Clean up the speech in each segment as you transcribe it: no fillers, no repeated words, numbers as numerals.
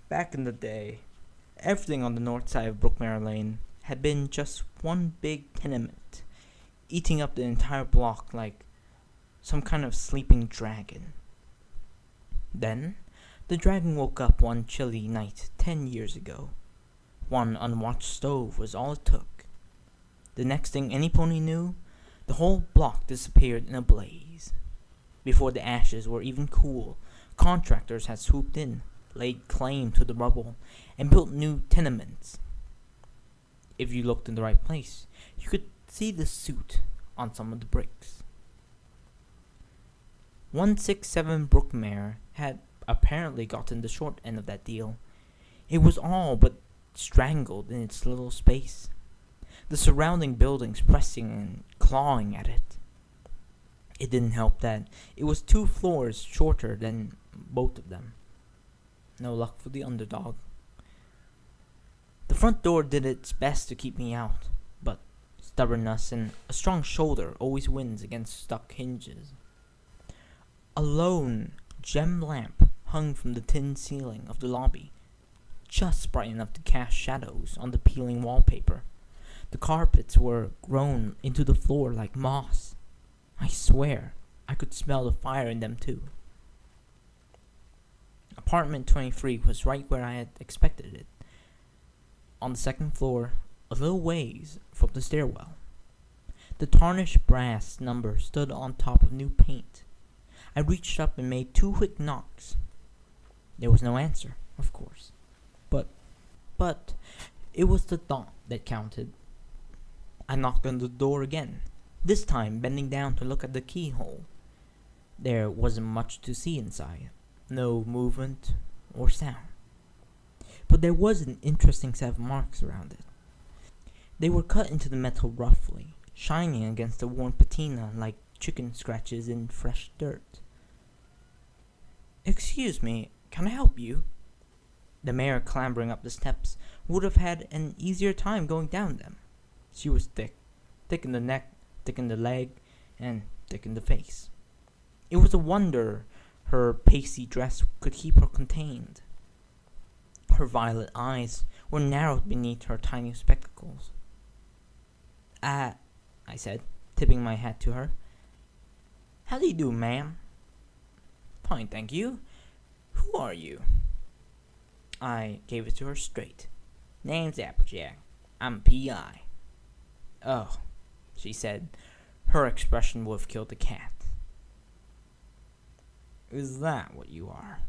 Back in the day, everything on the north side of Brookmere Lane had been just one big tenement, eating up the entire block like some kind of sleeping dragon. Then, the dragon woke up one chilly night 10 years ago. One unwatched stove was all it took. The next thing any pony knew, the whole block disappeared in a blaze. Before the ashes were even cool, contractors had swooped in, laid claim to the rubble, and built new tenements. If you looked in the right place, you could see the soot on some of the bricks. 167 Brookmere had apparently gotten the short end of that deal. It was all but strangled in its little space, the surrounding buildings pressing and clawing at it. It didn't help that it was 2 floors shorter than both of them. No luck for the underdog. The front door did its best to keep me out, but stubbornness and a strong shoulder always wins against stuck hinges. A lone gem lamp hung from the tin ceiling of the lobby, just bright enough to cast shadows on the peeling wallpaper. The carpets were grown into the floor like moss. I swear, I could smell the fire in them too. Apartment 23 was right where I had expected it, on the second floor, a little ways from the stairwell. The tarnished brass number stood on top of new paint. I reached up and made 2 quick knocks. There was no answer, of course. But it was the thought that counted. I knocked on the door again, this time bending down to look at the keyhole. There wasn't much to see inside. No movement or sound. But there was an interesting set of marks around it. They were cut into the metal roughly, shining against the worn patina like chicken scratches in fresh dirt. "Excuse me, can I help you?" The mare clambering up the steps would have had an easier time going down them. She was thick in the neck, thick in the leg, and thick in the face. It was a wonder her pasty dress could keep her contained. Her violet eyes were narrowed beneath her tiny spectacles. I said, tipping my hat to her. "How do you do, ma'am?" "Fine, thank you. Who are you?" I gave it to her straight. "Name's Applejack. I'm P.I. "Oh," she said. Her expression would have killed a cat. "Is that what you are?"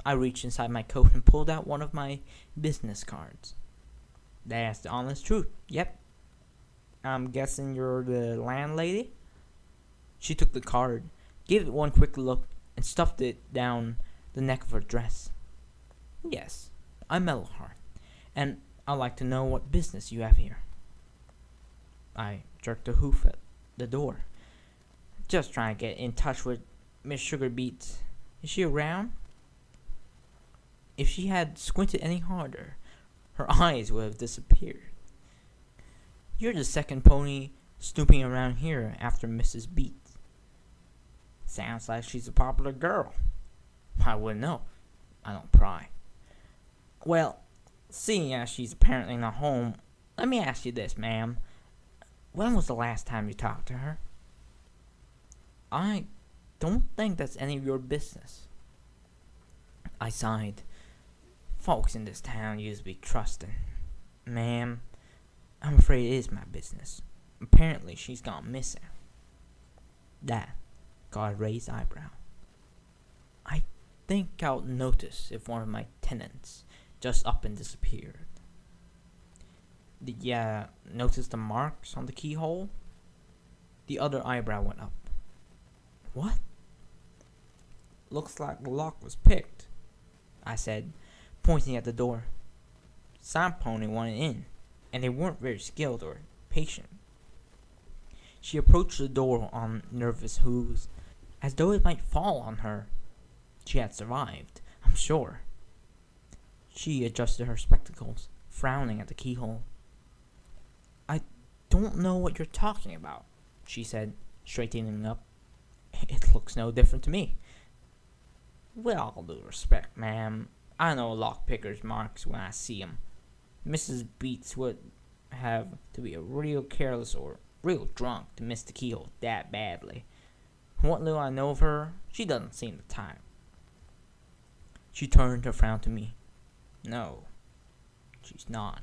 I reached inside my coat and pulled out one of my business cards. "That's the honest truth. Yep. I'm guessing you're the landlady?" She took the card, gave it one quick look, and stuffed it down the neck of her dress. "Yes, I'm Manehattan, and I'd like to know what business you have here." I jerked a hoof at the door. "Just trying to get in touch with Miss Sugarbeets. Is she around?" If she had squinted any harder, her eyes would have disappeared. "You're the second pony snooping around here after Mrs. Beets." "Sounds like she's a popular girl." "I wouldn't know. I don't pry." "Well, seeing as she's apparently not home, let me ask you this, ma'am. When was the last time you talked to her?" "I don't think that's any of your business." I sighed. Folks in this town used to be trusting. "Ma'am, I'm afraid it is my business. Apparently she's gone missing." That got a raised eyebrow. "I think I'll notice if one of my tenants just up and disappeared." "Did ya notice the marks on the keyhole?" The other eyebrow went up. "What?" "Looks like the lock was picked," I said, pointing at the door. "Some pony wanted in, and they weren't very skilled or patient." She approached the door on nervous hooves, as though it might fall on her. She had survived, I'm sure. She adjusted her spectacles, frowning at the keyhole. "I don't know what you're talking about," she said, straightening up. "It looks no different to me." "With all due respect, ma'am, I know lockpicker's marks when I see 'em. Mrs. Beats would have to be a real careless or real drunk to miss the keyhole that badly. What little I know of her, she doesn't seem the type. She turned her frown to me. No, she's not.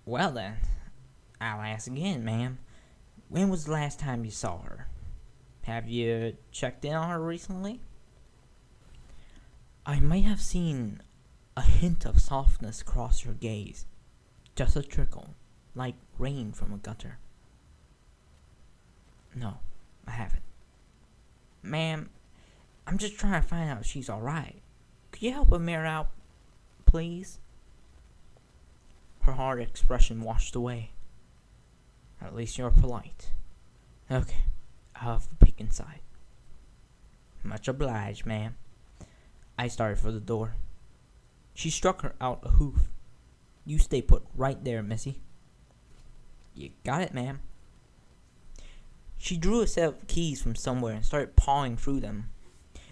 Well then, I'll ask again, ma'am. When was the last time you saw her? Have you checked in on her recently? I might have seen a hint of softness cross her gaze. Just a trickle, like rain from a gutter. No, I haven't. Ma'am, I'm just trying to find out if she's alright. Could you help Amir out, please? Her hard expression washed away. At least you're polite. Okay, I'll have a peek inside. Much obliged, ma'am. I started for the door. She struck her out a hoof. You stay put right there, missy. You got it, ma'am. She drew a set of keys from somewhere and started pawing through them.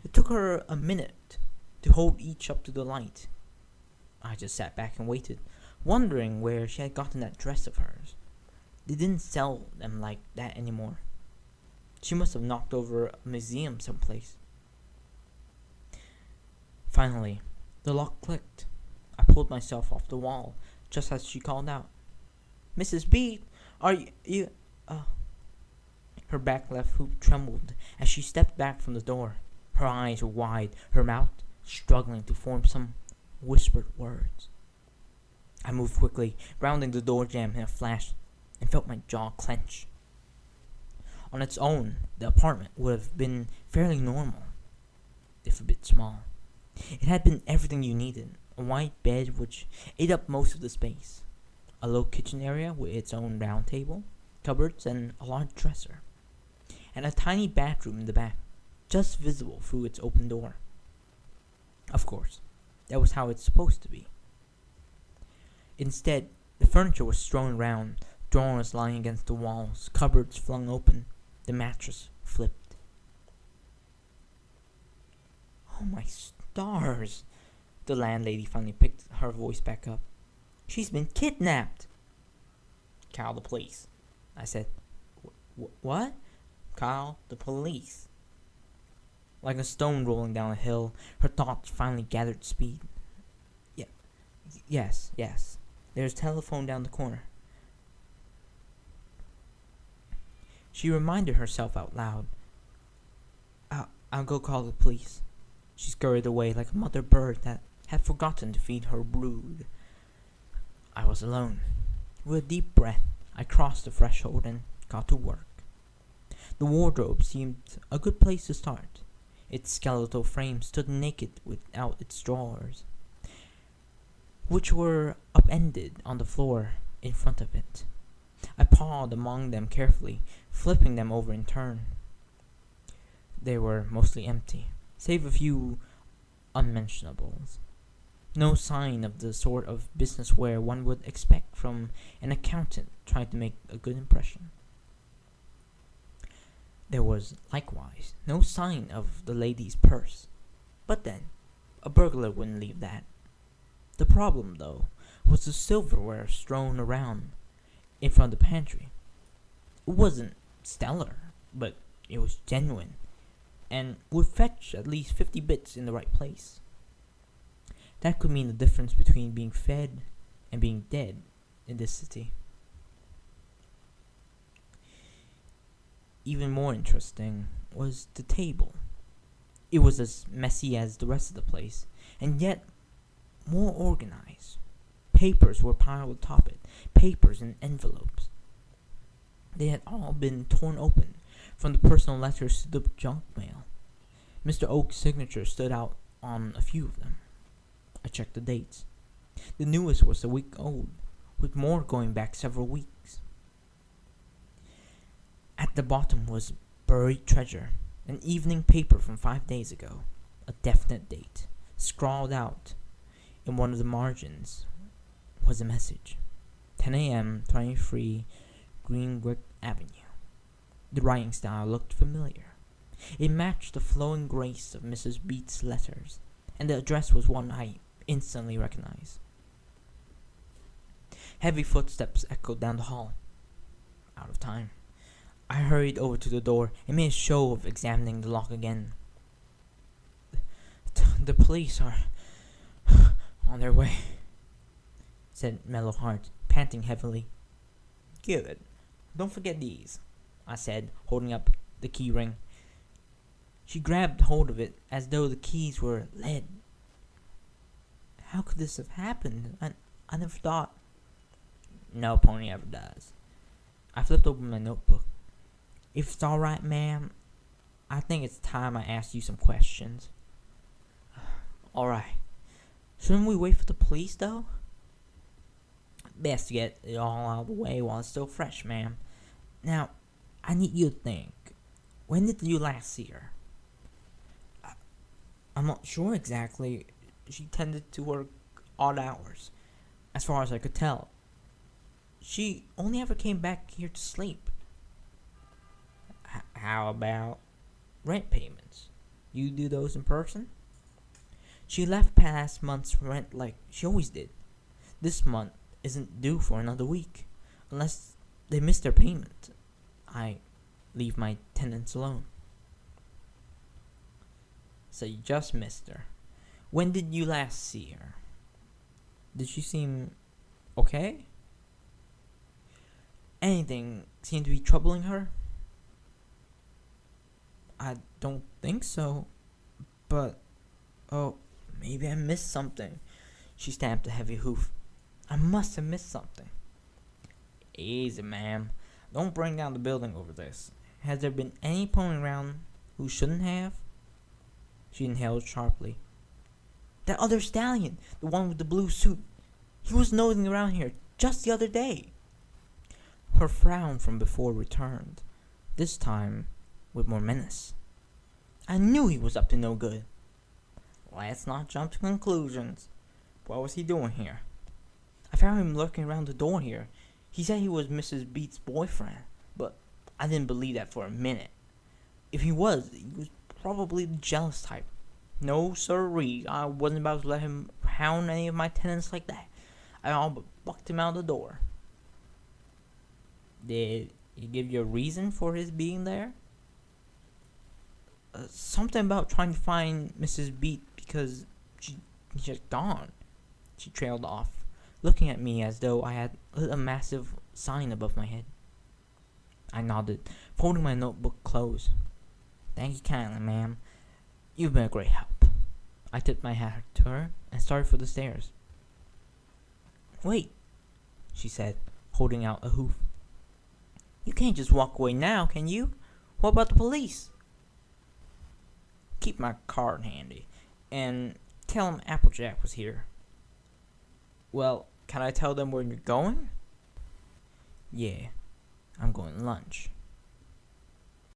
It took her a minute to hold each up to the light. I just sat back and waited, wondering where she had gotten that dress of hers. They didn't sell them like that anymore. She must have knocked over a museum someplace. Finally, the lock clicked. I pulled myself off the wall just as she called out, "Mrs. B, are you Her back left hoop trembled as she stepped back from the door. Her eyes were wide, her mouth struggling to form some whispered words. I moved quickly, rounding the door jamb in a flash, and felt my jaw clench. On its own, the apartment would have been fairly normal, if a bit small. It had been everything you needed: a white bed which ate up most of the space, a low kitchen area with its own round table, cupboards, and a large dresser, and a tiny bathroom in the back, just visible through its open door. Of course, that was how it's supposed to be. Instead, the furniture was strewn around, drawers lying against the walls, cupboards flung open, the mattress flipped. "Oh my stars!" The landlady finally picked her voice back up. "She's been kidnapped!" "Call the police," I said. What? "Call the police." Like a stone rolling down a hill, her thoughts finally gathered speed. Yes. There's a telephone down the corner. She reminded herself out loud. I'll go call the police." She scurried away like a mother bird that had forgotten to feed her brood. I was alone. With a deep breath, I crossed the threshold and got to work. The wardrobe seemed a good place to start. Its skeletal frame stood naked without its drawers, which were upended on the floor in front of it. I pawed among them carefully, flipping them over in turn. They were mostly empty, save a few unmentionables. No sign of the sort of business wear one would expect from an accountant trying to make a good impression. There was, likewise, no sign of the lady's purse. But then, a burglar wouldn't leave that. The problem, though, was the silverware strewn around in front of the pantry. It wasn't stellar, but it was genuine, and would fetch at least 50 bits in the right place. That could mean the difference between being fed and being dead in this city. Even more interesting was the table. It was as messy as the rest of the place, and yet more organized. Papers were piled atop it, papers and envelopes. They had all been torn open, from the personal letters to the junk mail. Mr. Oak's signature stood out on a few of them. I checked the dates. The newest was a week old, with more going back several weeks. At the bottom was buried treasure, an evening paper from 5 days ago, a definite date. Scrawled out in one of the margins was a message: 10 a.m., 23 Greenwick Avenue. The writing style looked familiar. It matched the flowing grace of Mrs. Beats' letters. and the address was one I instantly recognized. Heavy footsteps echoed down the hall. Out of time. I hurried over to the door and made a show of examining the lock again. The police are on their way, said Mellowheart, panting heavily. Good. Don't forget these, I said, holding up the key ring. She grabbed hold of it as though the keys were lead. How could this have happened? I never thought. No pony ever does. I flipped open my notebook. If it's alright, ma'am, I think it's time I asked you some questions. Alright. Shouldn't we wait for the police, though? Best to get it all out of the way while it's still fresh, ma'am. Now, I need you to think. When did you last see her? I'm not sure exactly. She tended to work odd hours, as far as I could tell. She only ever came back here to sleep. How about rent payments? You do those in person? She left past month's rent like she always did. This month isn't due for another week, unless they miss their payment. I leave my tenants alone. So you just missed her. When did you last see her? Did she seem okay? Anything seem to be troubling her? I don't think so. But, oh, maybe I missed something. She stamped a heavy hoof. I must have missed something. Easy, ma'am. Don't bring down the building over this. Has there been any pony around who shouldn't have? She inhaled sharply. That other stallion, the one with the blue suit. He was nosing around here just the other day. Her frown from before returned, this time with more menace. I knew he was up to no good. Let's not jump to conclusions. What was he doing here? I found him lurking around the door here. He said he was Mrs. Beat's boyfriend, but I didn't believe that for a minute. If he was probably the jealous type. No sirree, I wasn't about to let him hound any of my tenants like that. I all but bucked him out the door. Did he give you a reason for his being there? Something about trying to find Mrs. Beat because she's just gone. She trailed off, looking at me as though I had lit a massive sign above my head. I nodded, folding my notebook close. Thank you kindly, ma'am. You've been a great help. I tipped my hat to her and started for the stairs. Wait, she said, holding out a hoof. You can't just walk away now, can you? What about the police? Keep my card handy, and tell them Applejack was here. Well, can I tell them where you're going? Yeah, I'm going to lunch.